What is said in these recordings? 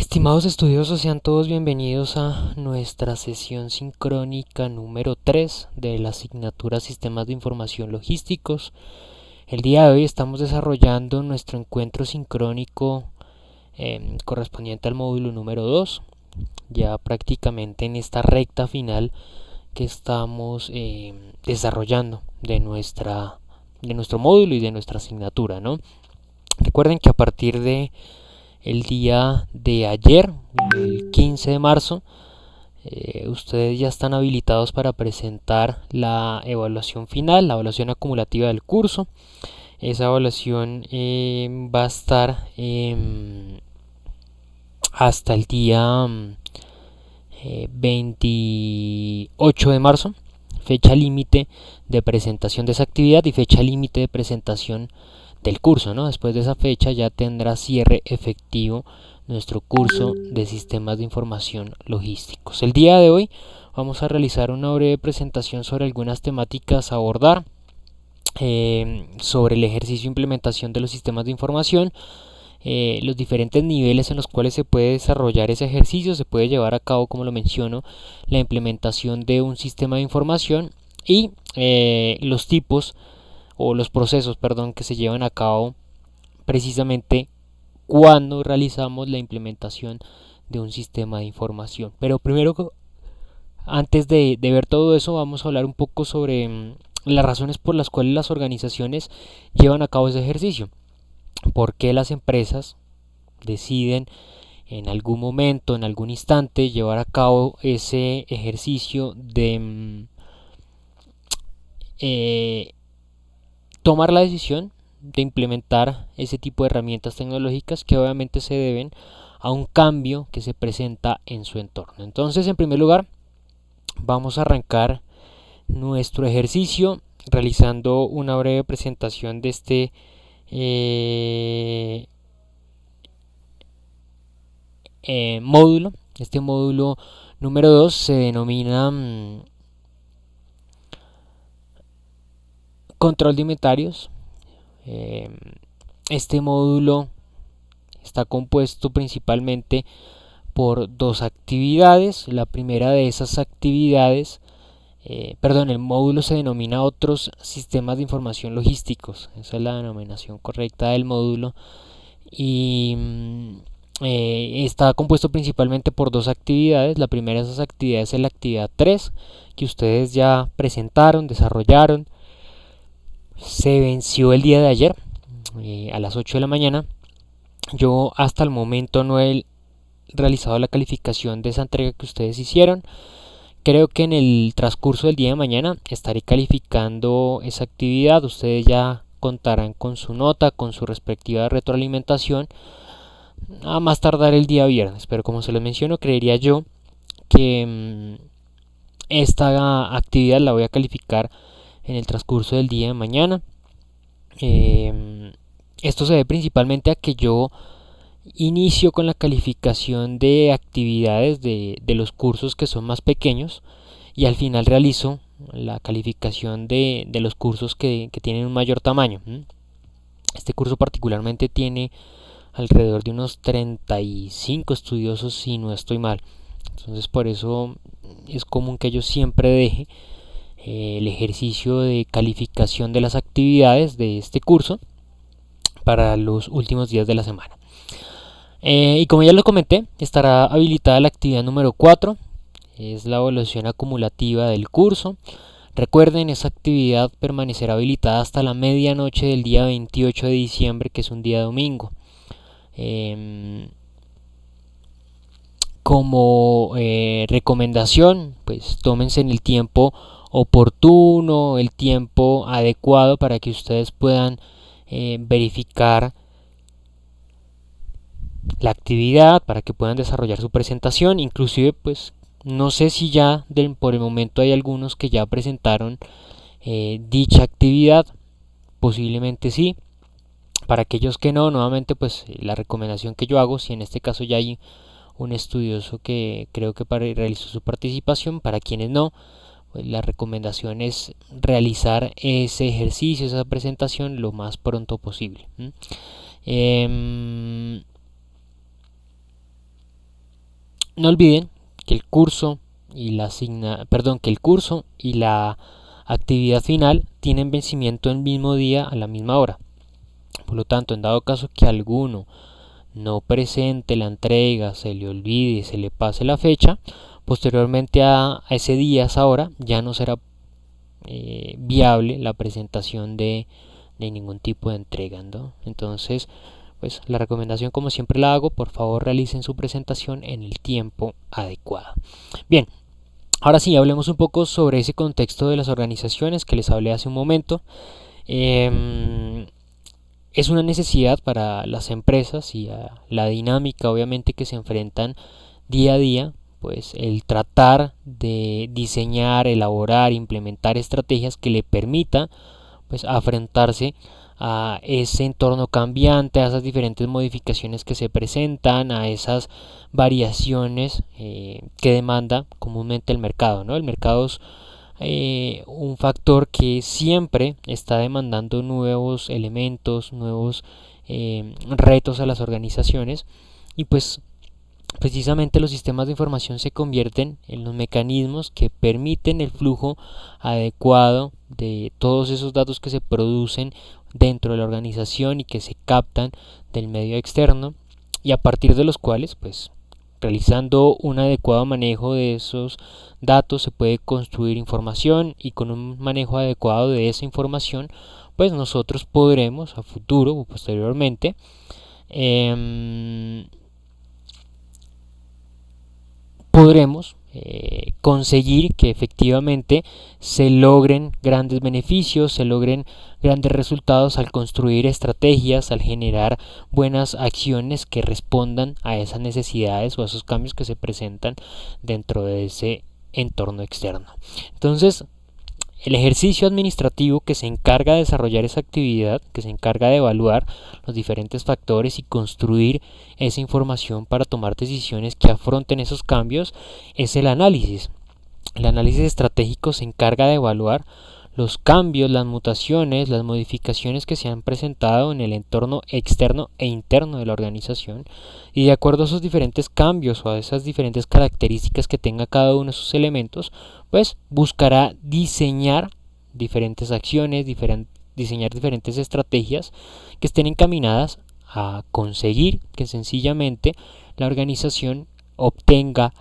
Estimados estudiosos, sean todos bienvenidos a nuestra sesión sincrónica número 3 de la asignatura Sistemas de Información Logísticos. El día de hoy estamos desarrollando nuestro encuentro sincrónico correspondiente al módulo número 2, ya prácticamente en esta recta final que estamos desarrollando de nuestro módulo y de nuestra asignatura, ¿no? Recuerden que a partir de el día de ayer, el 15 de marzo, ustedes ya están habilitados para presentar la evaluación final, la evaluación acumulativa del curso. Esa evaluación va a estar hasta el día 28 de marzo, fecha límite de presentación de esa actividad y fecha límite de presentación del curso, ¿no? Después de esa fecha ya tendrá cierre efectivo nuestro curso de sistemas de información logísticos. El día de hoy vamos a realizar una breve presentación sobre algunas temáticas a abordar, sobre el ejercicio de implementación de los sistemas de información, los diferentes niveles en los cuales se puede desarrollar ese ejercicio, se puede llevar a cabo, como lo menciono, la implementación de un sistema de información y los tipos o los procesos, que se llevan a cabo precisamente cuando realizamos la implementación de un sistema de información. Pero primero, antes de ver todo eso, vamos a hablar un poco sobre las razones por las cuales las organizaciones llevan a cabo ese ejercicio. ¿Por qué las empresas deciden en algún momento, en algún instante, llevar a cabo ese ejercicio de tomar la decisión de implementar ese tipo de herramientas tecnológicas que obviamente se deben a un cambio que se presenta en su entorno? Entonces, en primer lugar, vamos a arrancar nuestro ejercicio realizando una breve presentación de este módulo. Este módulo número 2 se denomina control de inventarios. Este módulo está compuesto principalmente por dos actividades. La primera de esas actividades, el módulo se denomina otros sistemas de información logísticos. Esa es la denominación correcta del módulo. Y está compuesto principalmente por dos actividades. La primera de esas actividades es la actividad 3, que ustedes ya presentaron, desarrollaron. Se venció el día de ayer a las 8 de la mañana. Yo hasta el momento no he realizado la calificación de esa entrega que ustedes hicieron. Creo que en el transcurso del día de mañana estaré calificando esa actividad. Ustedes ya contarán con su nota, con su respectiva retroalimentación, a más tardar el día viernes. Pero como se les menciono, creería yo que esta actividad la voy a calificar en el transcurso del día de mañana. Esto se debe principalmente a que yo inicio con la calificación de actividades de los cursos que son más pequeños y al final realizo la calificación de los cursos que tienen un mayor tamaño. Este curso particularmente tiene alrededor de unos 35 estudiosos, si no estoy mal. Entonces, por eso es común que yo siempre deje el ejercicio de calificación de las actividades de este curso para los últimos días de la semana. Y como ya lo comenté, estará habilitada la actividad número 4, es la evaluación acumulativa del curso. Recuerden, esa actividad permanecerá habilitada hasta la medianoche del día 28 de diciembre, que es un día domingo. Como recomendación, pues tómense en el tiempo oportuno, el tiempo adecuado para que ustedes puedan verificar la actividad, para que puedan desarrollar su presentación. Inclusive, pues no sé si ya por el momento hay algunos que ya presentaron dicha actividad, posiblemente sí. Para aquellos que no, nuevamente pues la recomendación que yo hago, si en este caso ya hay un estudioso que creo que realizó su participación, para quienes no, pues la recomendación es realizar ese ejercicio, esa presentación lo más pronto posible. No olviden que el curso que el curso y la actividad final tienen vencimiento el mismo día a la misma hora. Por lo tanto, en dado caso que alguno no presente la entrega, se le olvide, se le pase la fecha, posteriormente a ese día, a esa hora, ya no será viable la presentación de ningún tipo de entrega, ¿no? Entonces, pues la recomendación, como siempre la hago, por favor realicen su presentación en el tiempo adecuado. Bien, ahora sí, hablemos un poco sobre ese contexto de las organizaciones que les hablé hace un momento. Es una necesidad para las empresas y a la dinámica obviamente que se enfrentan día a día, pues el tratar de diseñar, elaborar, implementar estrategias que le permita pues afrontarse a ese entorno cambiante, a esas diferentes modificaciones que se presentan, a esas variaciones que demanda comúnmente el mercado, ¿no? El mercado es un factor que siempre está demandando nuevos elementos, nuevos retos a las organizaciones, y pues precisamente los sistemas de información se convierten en los mecanismos que permiten el flujo adecuado de todos esos datos que se producen dentro de la organización y que se captan del medio externo, y a partir de los cuales pues realizando un adecuado manejo de esos datos se puede construir información, y con un manejo adecuado de esa información pues nosotros podremos a futuro o posteriormente podremos conseguir que efectivamente se logren grandes beneficios, se logren grandes resultados al construir estrategias, al generar buenas acciones que respondan a esas necesidades o a esos cambios que se presentan dentro de ese entorno externo. Entonces, el ejercicio administrativo que se encarga de desarrollar esa actividad, que se encarga de evaluar los diferentes factores y construir esa información para tomar decisiones que afronten esos cambios, es el análisis. El análisis estratégico se encarga de evaluar los cambios, las mutaciones, las modificaciones que se han presentado en el entorno externo e interno de la organización, y de acuerdo a esos diferentes cambios o a esas diferentes características que tenga cada uno de esos elementos, pues buscará diseñar diferentes acciones, diseñar diferentes estrategias que estén encaminadas a conseguir que sencillamente la organización obtenga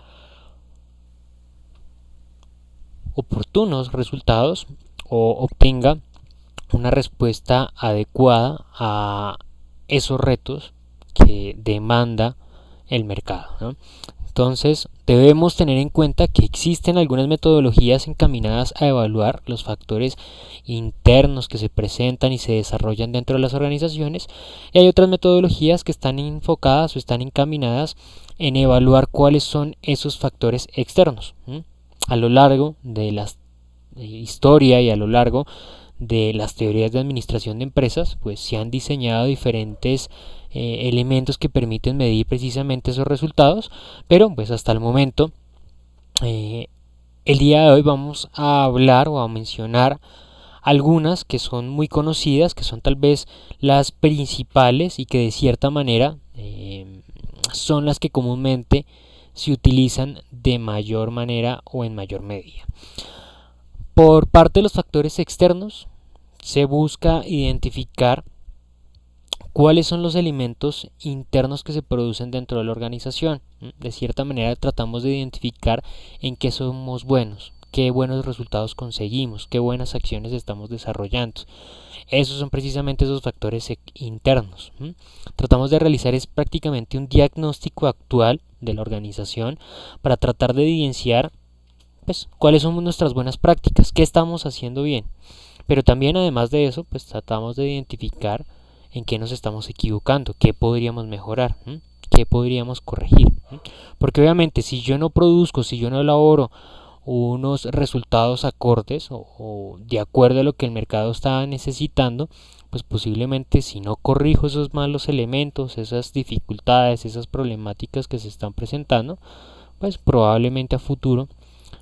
oportunos resultados o obtenga una respuesta adecuada a esos retos que demanda el mercado, ¿no? Entonces debemos tener en cuenta que existen algunas metodologías encaminadas a evaluar los factores internos que se presentan y se desarrollan dentro de las organizaciones, y hay otras metodologías que están enfocadas o están encaminadas en evaluar cuáles son esos factores externos. A lo largo de la historia y a lo largo de las teorías de administración de empresas, pues se han diseñado diferentes elementos que permiten medir precisamente esos resultados, pero pues hasta el momento el día de hoy vamos a hablar o a mencionar algunas que son muy conocidas, que son tal vez las principales y que de cierta manera son las que comúnmente se utilizan de mayor manera o en mayor medida. Por parte de los factores externos, se busca identificar cuáles son los elementos internos que se producen dentro de la organización. De cierta manera tratamos de identificar en qué somos buenos, qué buenos resultados conseguimos, qué buenas acciones estamos desarrollando. Esos son precisamente esos factores internos. Tratamos de realizar prácticamente un diagnóstico actual de la organización para tratar de evidenciar pues cuáles son nuestras buenas prácticas, qué estamos haciendo bien. Pero también además de eso, pues tratamos de identificar en qué nos estamos equivocando, qué podríamos mejorar, qué podríamos corregir. Porque obviamente si yo no produzco, si yo no elaboro unos resultados acordes o de acuerdo a lo que el mercado está necesitando, pues posiblemente si no corrijo esos malos elementos, esas dificultades, esas problemáticas que se están presentando, pues probablemente a futuro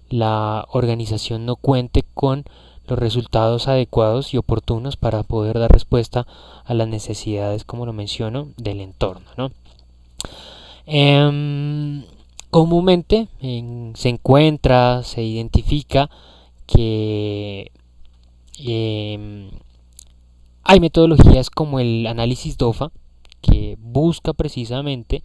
la organización no cuente con los resultados adecuados y oportunos para poder dar respuesta a las necesidades, como lo menciono, del entorno, ¿no? Comúnmente se encuentra, se identifica que em, hay metodologías como el análisis DOFA que busca precisamente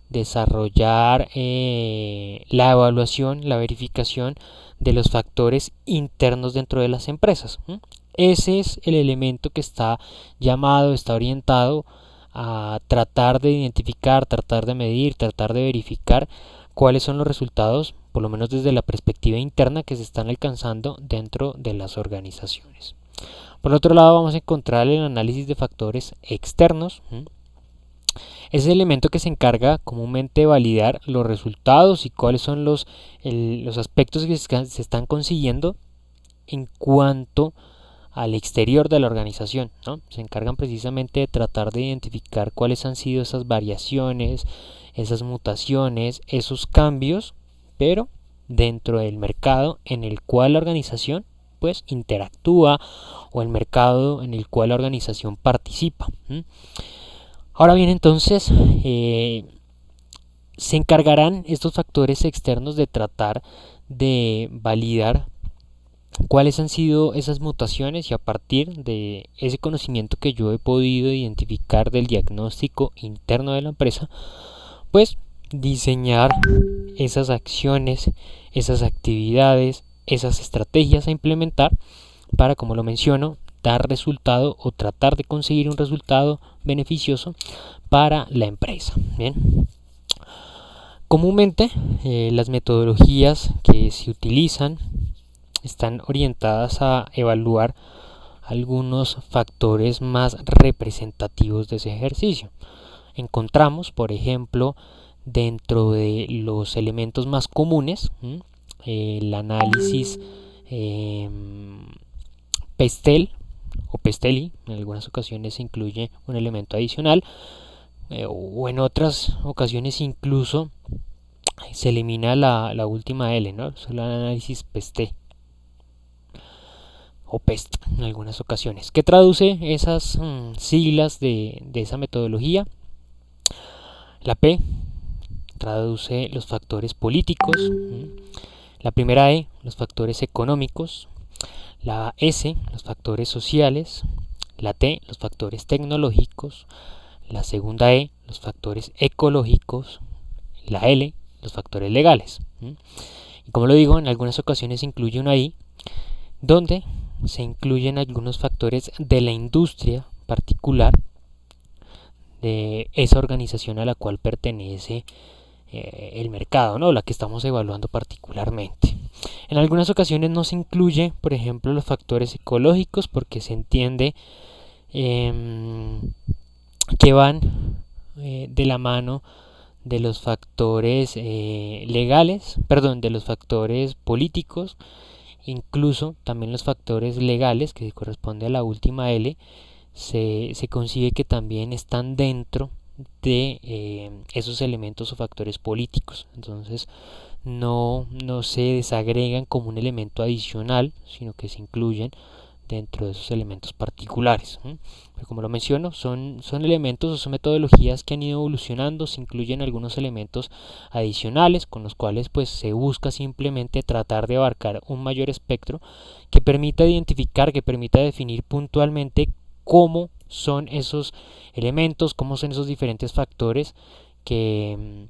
desarrollar la evaluación, la verificación de los factores internos dentro de las empresas. Ese es el elemento que está llamado, está orientado a tratar de identificar, tratar de medir, tratar de verificar cuáles son los resultados, por lo menos desde la perspectiva interna, que se están alcanzando dentro de las organizaciones. Por otro lado, vamos a encontrar el análisis de factores externos. Es el elemento que se encarga comúnmente de validar los resultados y cuáles son los aspectos que se están consiguiendo en cuanto al exterior de la organización, ¿no? Se encargan precisamente de tratar de identificar cuáles han sido esas variaciones, esas mutaciones, esos cambios, pero dentro del mercado en el cual la organización pues interactúa o el mercado en el cual la organización participa. Ahora bien, entonces se encargarán estos factores externos de tratar de validar cuáles han sido esas mutaciones, y a partir de ese conocimiento que yo he podido identificar del diagnóstico interno de la empresa, pues diseñar esas acciones, esas actividades, esas estrategias a implementar para, como lo menciono, dar resultado o tratar de conseguir un resultado beneficioso para la empresa. Bien. Comúnmente las metodologías que se utilizan están orientadas a evaluar algunos factores más representativos de ese ejercicio. Encontramos, por ejemplo, dentro de los elementos más comunes, el análisis PESTEL o PESTELI. En algunas ocasiones se incluye un elemento adicional, o en otras ocasiones incluso se elimina la última L, ¿no? Solo el análisis PESTE o PEST en algunas ocasiones. ¿Qué traduce esas siglas de esa metodología? La P traduce los factores políticos, la primera E los factores económicos, la S los factores sociales, la T los factores tecnológicos, la segunda E los factores ecológicos, la L los factores legales. Y como lo digo, en algunas ocasiones se incluye una I donde se incluyen algunos factores de la industria particular de esa organización a la cual pertenece el mercado, ¿no? La que estamos evaluando particularmente. En algunas ocasiones no se incluye, por ejemplo, los factores ecológicos porque se entiende que van de la mano de los factores de los factores políticos, incluso también los factores legales, que corresponde a la última L, se concibe que también están dentro de esos elementos o factores políticos. Entonces no se desagregan como un elemento adicional, sino que se incluyen dentro de esos elementos particulares. Pero como lo menciono, son elementos o son metodologías que han ido evolucionando. Se incluyen algunos elementos adicionales con los cuales pues se busca simplemente tratar de abarcar un mayor espectro que permita identificar, que permita definir puntualmente cómo son esos elementos, cómo son esos diferentes factores que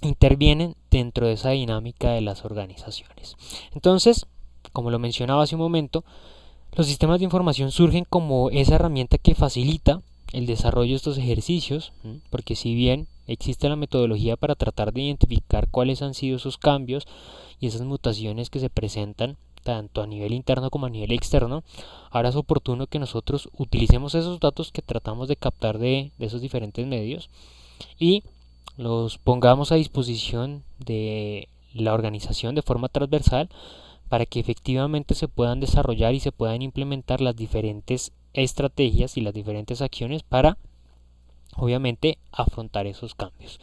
intervienen dentro de esa dinámica de las organizaciones. Entonces, como lo mencionaba hace un momento, los sistemas de información surgen como esa herramienta que facilita el desarrollo de estos ejercicios, porque si bien existe la metodología para tratar de identificar cuáles han sido esos cambios y esas mutaciones que se presentan tanto a nivel interno como a nivel externo, ahora es oportuno que nosotros utilicemos esos datos que tratamos de captar de esos diferentes medios y los pongamos a disposición de la organización de forma transversal para que efectivamente se puedan desarrollar y se puedan implementar las diferentes estrategias y las diferentes acciones para, obviamente, afrontar esos cambios.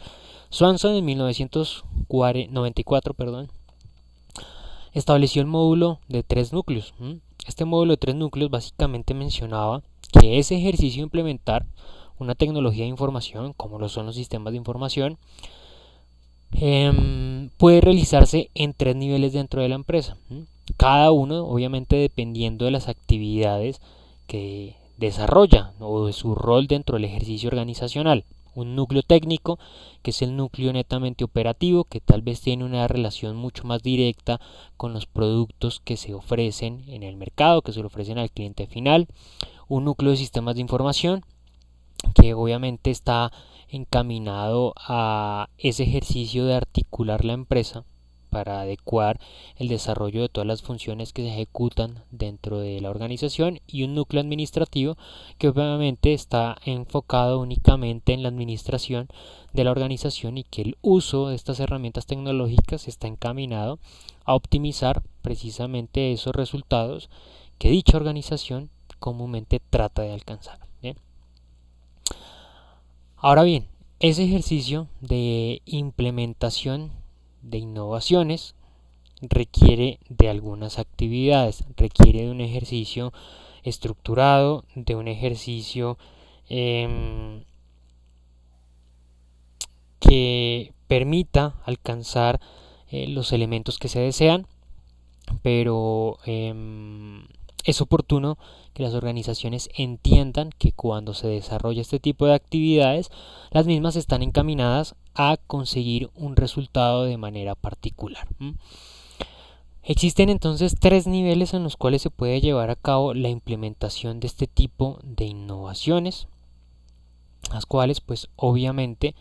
Swanson en 1994 estableció el módulo de 3 núcleos. Este módulo de 3 núcleos básicamente mencionaba que ese ejercicio de implementar una tecnología de información, como lo son los sistemas de información, puede realizarse en 3 niveles dentro de la empresa. Cada uno, obviamente, dependiendo de las actividades que desarrolla o de su rol dentro del ejercicio organizacional. Un núcleo técnico, que es el núcleo netamente operativo, que tal vez tiene una relación mucho más directa con los productos que se ofrecen en el mercado, que se le ofrecen al cliente final. Un núcleo de sistemas de información, que obviamente está encaminado a ese ejercicio de articular la empresa para adecuar el desarrollo de todas las funciones que se ejecutan dentro de la organización, y un núcleo administrativo que obviamente está enfocado únicamente en la administración de la organización, y que el uso de estas herramientas tecnológicas está encaminado a optimizar precisamente esos resultados que dicha organización comúnmente trata de alcanzar. ¿Bien? Ahora bien, ese ejercicio de implementación de innovaciones requiere de algunas actividades, requiere de un ejercicio estructurado, de un ejercicio que permita alcanzar los elementos que se desean, pero es oportuno que las organizaciones entiendan que cuando se desarrolla este tipo de actividades, las mismas están encaminadas a conseguir un resultado de manera particular. Existen entonces 3 niveles en los cuales se puede llevar a cabo la implementación de este tipo de innovaciones, las cuales pues obviamente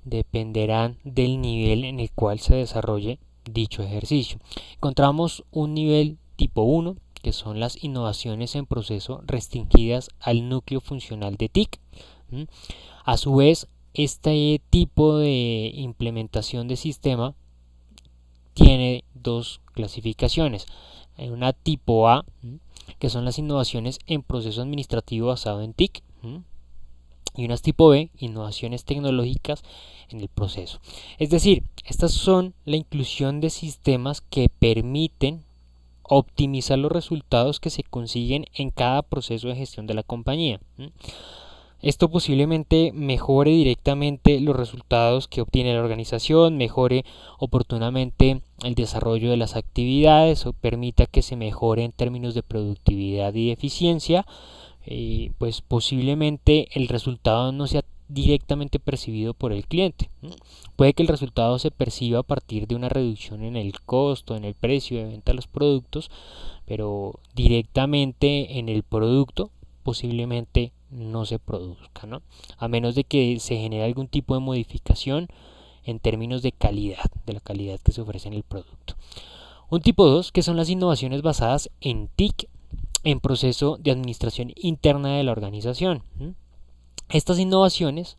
dependerán del nivel en el cual se desarrolle dicho ejercicio. Encontramos un nivel tipo 1, que son las innovaciones en proceso restringidas al núcleo funcional de TIC. A su vez, este tipo de implementación de sistema tiene dos clasificaciones. Hay una tipo A, que son las innovaciones en proceso administrativo basado en TIC, y unas tipo B, innovaciones tecnológicas en el proceso. Es decir, estas son la inclusión de sistemas que permiten optimizar los resultados que se consiguen en cada proceso de gestión de la compañía. Esto posiblemente mejore directamente los resultados que obtiene la organización, mejore oportunamente el desarrollo de las actividades o permita que se mejore en términos de productividad y eficiencia. Pues posiblemente el resultado no sea directamente percibido por el cliente. Puede que el resultado se perciba a partir de una reducción en el costo, en el precio de venta de los productos, pero directamente en el producto posiblemente no se produzca, ¿no? A menos de que se genere algún tipo de modificación en términos de calidad, de la calidad que se ofrece en el producto. Un tipo 2, que son las innovaciones basadas en TIC, en proceso de administración interna de la organización. Estas innovaciones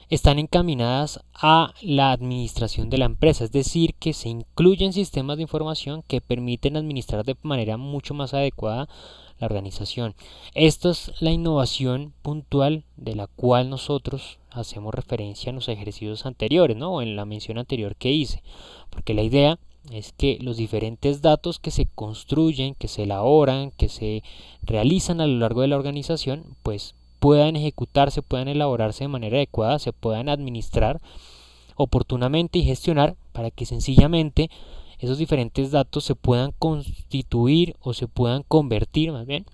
están encaminadas a la administración de la empresa, es decir, que se incluyen sistemas de información que permiten administrar de manera mucho más adecuada la organización. Esta es la innovación puntual de la cual nosotros hacemos referencia en los ejercicios anteriores, ¿no? En la mención anterior que hice, porque la idea es que los diferentes datos que se construyen, que se elaboran, que se realizan a lo largo de la organización, pues puedan ejecutarse, puedan elaborarse de manera adecuada, se puedan administrar oportunamente y gestionar para que sencillamente esos diferentes datos se puedan constituir o se puedan convertir más bien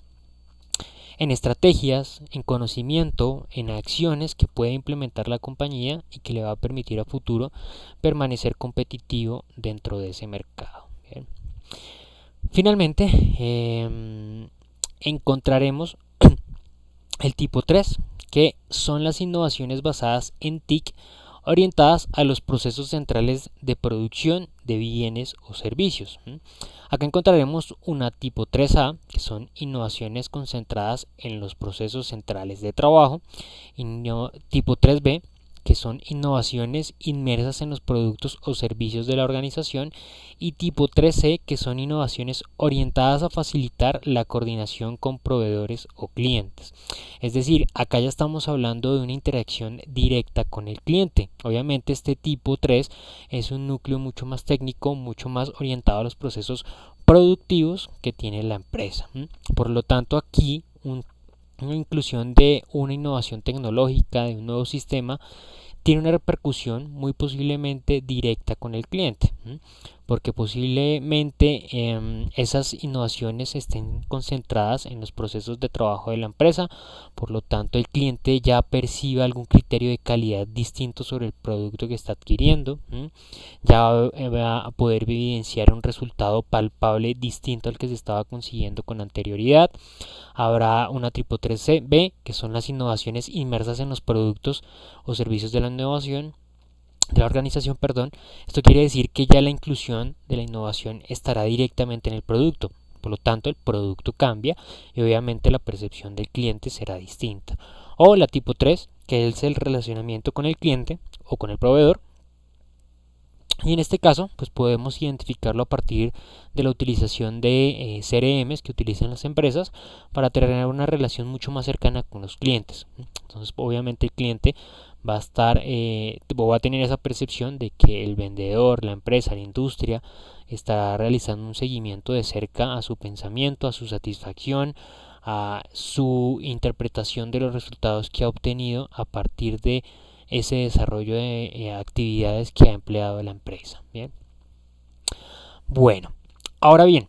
en estrategias, en conocimiento, en acciones que puede implementar la compañía y que le va a permitir a futuro permanecer competitivo dentro de ese mercado. Bien. Finalmente, encontraremos el tipo 3, que son las innovaciones basadas en TIC orientadas a los procesos centrales de producción de bienes o servicios. Acá encontraremos una tipo 3A, que son innovaciones concentradas en los procesos centrales de trabajo, y tipo 3B, que son innovaciones inmersas en los productos o servicios de la organización, y tipo 3C, que son innovaciones orientadas a facilitar la coordinación con proveedores o clientes. Es decir, acá ya estamos hablando de una interacción directa con el cliente. Obviamente este tipo 3 es un núcleo mucho más técnico, mucho más orientado a los procesos productivos que tiene la empresa. Por lo tanto, aquí una inclusión de una innovación tecnológica, de un nuevo sistema, tiene una repercusión muy posiblemente directa con el cliente, porque posiblemente esas innovaciones estén concentradas en los procesos de trabajo de la empresa. Por lo tanto, el cliente ya percibe algún criterio de calidad distinto sobre el producto que está adquiriendo, ya va a poder evidenciar un resultado palpable distinto al que se estaba consiguiendo con anterioridad. Habrá una tipo 3B, que son las innovaciones inmersas en los productos o servicios de la innovación, de la organización, perdón. Esto quiere decir que ya la inclusión de la innovación estará directamente en el producto. Por lo tanto, el producto cambia y obviamente la percepción del cliente será distinta. O la tipo 3, que es el relacionamiento con el cliente o con el proveedor. Y en este caso, pues podemos identificarlo a partir de la utilización de CRMs que utilizan las empresas para tener una relación mucho más cercana con los clientes. Entonces, obviamente el cliente va a estar, va a tener esa percepción de que el vendedor, la empresa, la industria está realizando un seguimiento de cerca a su pensamiento, a su satisfacción, a su interpretación de los resultados que ha obtenido a partir de ese desarrollo de actividades que ha empleado la empresa. Bien. Bueno, ahora bien,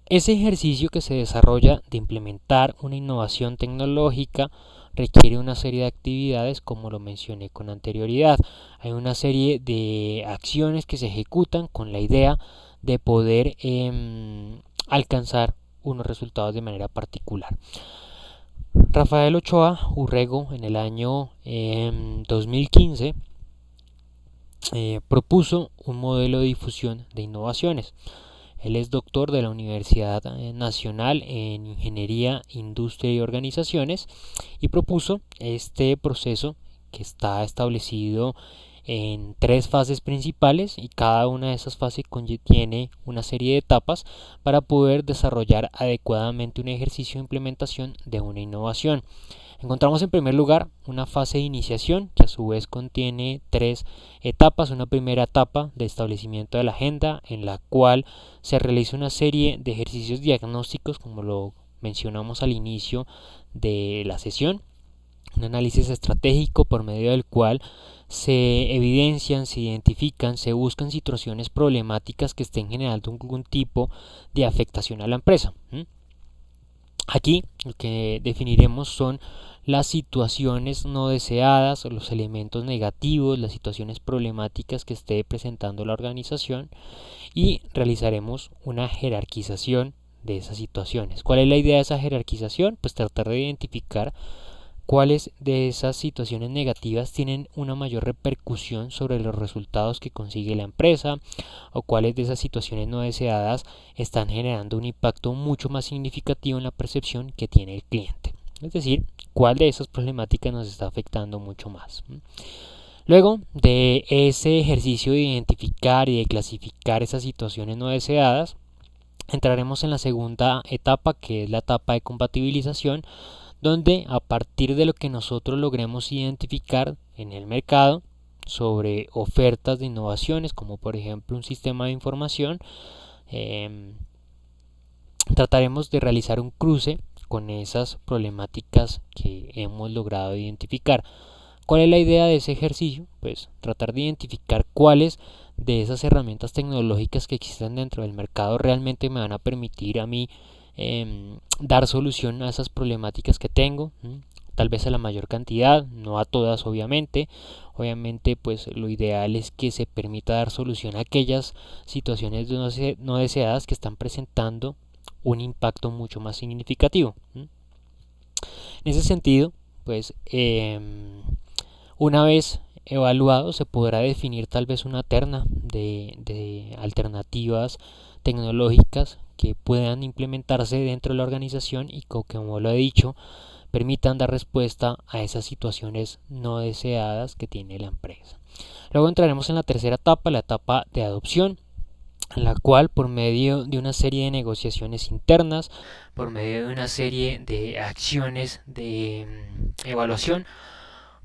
ese ejercicio que se desarrolla de implementar una innovación tecnológica requiere una serie de actividades, como lo mencioné con anterioridad. Hay una serie de acciones que se ejecutan con la idea de poder alcanzar unos resultados de manera particular. Rafael Ochoa Urrego en el año 2015 propuso un modelo de difusión de innovaciones. Él es doctor de la Universidad Nacional en Ingeniería, Industria y Organizaciones y propuso este proceso que está establecido en 3 fases principales, y cada una de esas fases tiene una serie de etapas para poder desarrollar adecuadamente un ejercicio de implementación de una innovación. Encontramos en primer lugar una fase de iniciación que a su vez contiene 3 etapas. Una primera etapa de establecimiento de la agenda, en la cual se realiza una serie de ejercicios diagnósticos, como lo mencionamos al inicio de la sesión. Un análisis estratégico por medio del cual se evidencian, se identifican, se buscan situaciones problemáticas que estén generando algún tipo de afectación a la empresa. Aquí lo que definiremos son las situaciones no deseadas o los elementos negativos, las situaciones problemáticas que esté presentando la organización, y realizaremos una jerarquización de esas situaciones. ¿Cuál es la idea de esa jerarquización? Pues tratar de identificar cuáles de esas situaciones negativas tienen una mayor repercusión sobre los resultados que consigue la empresa, o cuáles de esas situaciones no deseadas están generando un impacto mucho más significativo en la percepción que tiene el cliente. Es decir, cuál de esas problemáticas nos está afectando mucho más. Luego de ese ejercicio de identificar y de clasificar esas situaciones no deseadas, entraremos en la segunda etapa, que es la etapa de compatibilización, donde a partir de lo que nosotros logremos identificar en el mercado sobre ofertas de innovaciones, como por ejemplo un sistema de información, trataremos de realizar un cruce con esas problemáticas que hemos logrado identificar. ¿Cuál es la idea de ese ejercicio? Pues tratar de identificar cuáles de esas herramientas tecnológicas que existen dentro del mercado realmente me van a permitir a mí dar solución a esas problemáticas que tengo. Tal vez a la mayor cantidad, no a todas obviamente. Obviamente pues lo ideal es que se permita dar solución a aquellas situaciones no deseadas que están presentando un impacto mucho más significativo. En ese sentido, pues una vez evaluado se podrá definir tal vez una terna de alternativas tecnológicas que puedan implementarse dentro de la organización y como lo he dicho, permitan dar respuesta a esas situaciones no deseadas que tiene la empresa. Luego entraremos en la tercera etapa, la etapa de adopción, en la cual por medio de una serie de negociaciones internas, por medio de una serie de acciones de evaluación,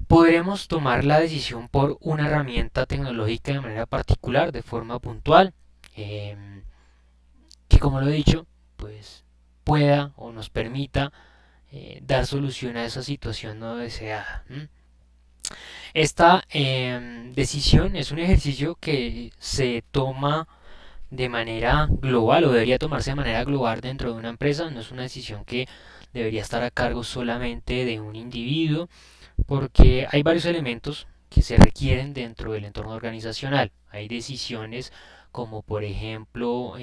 podremos tomar la decisión por una herramienta tecnológica de manera particular, de forma puntual, que como lo he dicho, pues pueda o nos permita dar solución a esa situación no deseada. Esta decisión es un ejercicio que se toma de manera global o debería tomarse de manera global dentro de una empresa. No es una decisión que debería estar a cargo solamente de un individuo, porque hay varios elementos que se requieren dentro del entorno organizacional. Hay decisiones como por ejemplo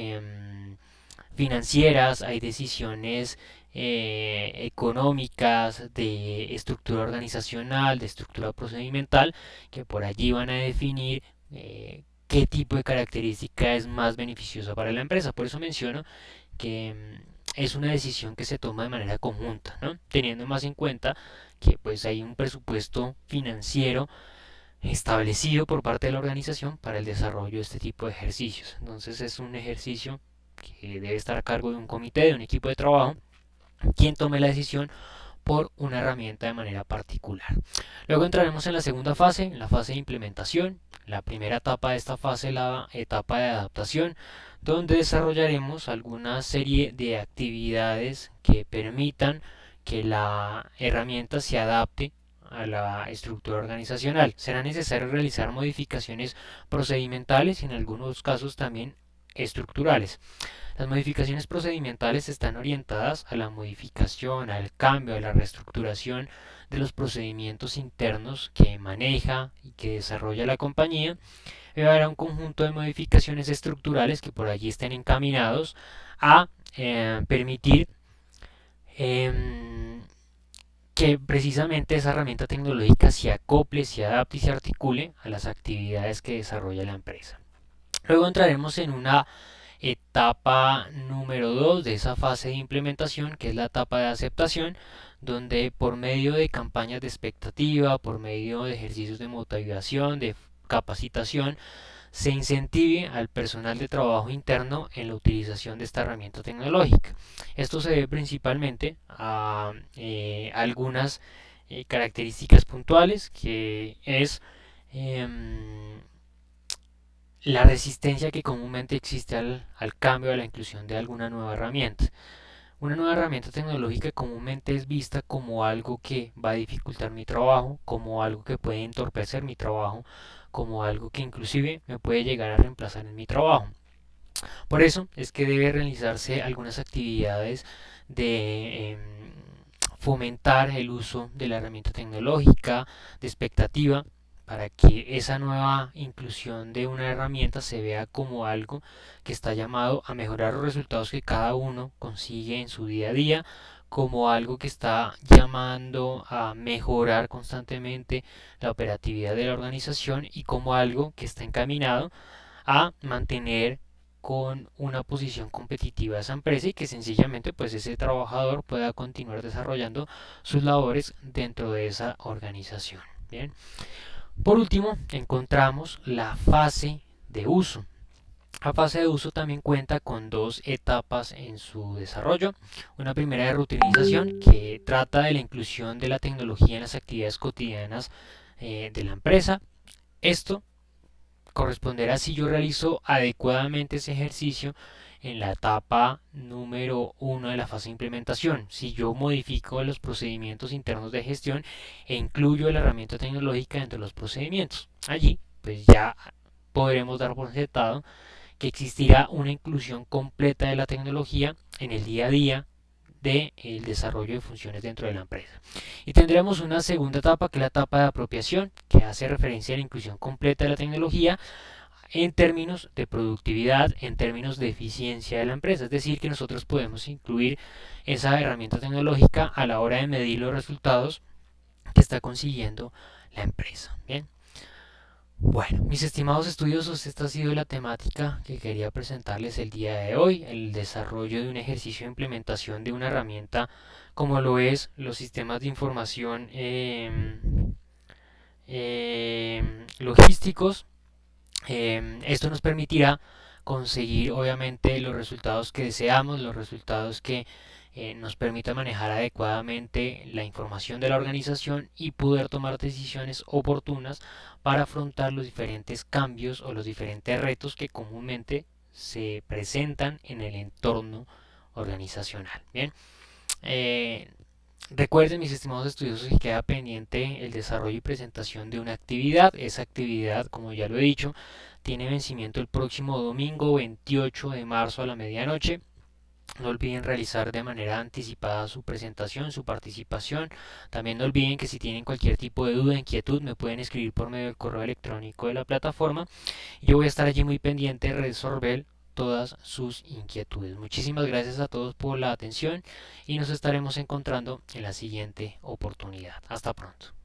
financieras, hay decisiones económicas, de estructura organizacional, de estructura procedimental, que por allí van a definir qué tipo de característica es más beneficiosa para la empresa. Por eso menciono que es una decisión que se toma de manera conjunta, ¿no? Teniendo más en cuenta que pues hay un presupuesto financiero establecido por parte de la organización para el desarrollo de este tipo de ejercicios. Entonces es un ejercicio que debe estar a cargo de un comité, de un equipo de trabajo, quien tome la decisión por una herramienta de manera particular. Luego entraremos en la segunda fase, en la fase de implementación. La primera etapa de esta fase es la etapa de adaptación, donde desarrollaremos alguna serie de actividades que permitan que la herramienta se adapte a la estructura organizacional. Será necesario realizar modificaciones procedimentales y en algunos casos también estructurales. Las modificaciones procedimentales están orientadas a la modificación, al cambio, a la reestructuración de los procedimientos internos que maneja y que desarrolla la compañía. Y habrá un conjunto de modificaciones estructurales que por allí estén encaminados a permitir eh, que precisamente esa herramienta tecnológica se acople, se adapte y se articule a las actividades que desarrolla la empresa. Luego entraremos en una etapa número 2 de esa fase de implementación, que es la etapa de aceptación, donde por medio de campañas de expectativa, por medio de ejercicios de motivación, de capacitación, se incentive al personal de trabajo interno en la utilización de esta herramienta tecnológica. Esto se debe principalmente a algunas características puntuales, que es la resistencia que comúnmente existe al cambio, a la inclusión de alguna nueva herramienta. Una nueva herramienta tecnológica comúnmente es vista como algo que va a dificultar mi trabajo, como algo que puede entorpecer mi trabajo, como algo que inclusive me puede llegar a reemplazar en mi trabajo. Por eso es que debe realizarse algunas actividades de fomentar el uso de la herramienta tecnológica, de expectativa, para que esa nueva inclusión de una herramienta se vea como algo que está llamado a mejorar los resultados que cada uno consigue en su día a día, como algo que está llamando a mejorar constantemente la operatividad de la organización y como algo que está encaminado a mantener con una posición competitiva a esa empresa y que sencillamente pues ese trabajador pueda continuar desarrollando sus labores dentro de esa organización. Bien. Por último, encontramos la fase de uso. La fase de uso también cuenta con dos etapas en su desarrollo. Una primera de rutinización que trata de la inclusión de la tecnología en las actividades cotidianas de la empresa. Esto corresponderá si yo realizo adecuadamente ese ejercicio en la etapa número 1 de la fase de implementación. Si yo modifico los procedimientos internos de gestión e incluyo la herramienta tecnológica dentro de los procedimientos. Allí, pues ya podremos dar por sentado que existirá una inclusión completa de la tecnología en el día a día del desarrollo de funciones dentro de la empresa. Y tendremos una segunda etapa, que es la etapa de apropiación, que hace referencia a la inclusión completa de la tecnología en términos de productividad, en términos de eficiencia de la empresa. Es decir, que nosotros podemos incluir esa herramienta tecnológica a la hora de medir los resultados que está consiguiendo la empresa. Bien. Bueno, mis estimados estudiosos, esta ha sido la temática que quería presentarles el día de hoy, el desarrollo de un ejercicio de implementación de una herramienta como lo es los sistemas de información logísticos. Esto nos permitirá conseguir obviamente los resultados que deseamos, los resultados que nos permita manejar adecuadamente la información de la organización y poder tomar decisiones oportunas para afrontar los diferentes cambios o los diferentes retos que comúnmente se presentan en el entorno organizacional. Bien, eh, Recuerden, mis estimados estudiosos, que queda pendiente el desarrollo y presentación de una actividad. Esa actividad, como ya lo he dicho, tiene vencimiento el próximo domingo 28 de marzo a la medianoche. No olviden realizar de manera anticipada su presentación, su participación. También no olviden que si tienen cualquier tipo de duda, inquietud, me pueden escribir por medio del correo electrónico de la plataforma. Yo voy a estar allí muy pendiente de resolver todas sus inquietudes. Muchísimas gracias a todos por la atención y nos estaremos encontrando en la siguiente oportunidad. Hasta pronto.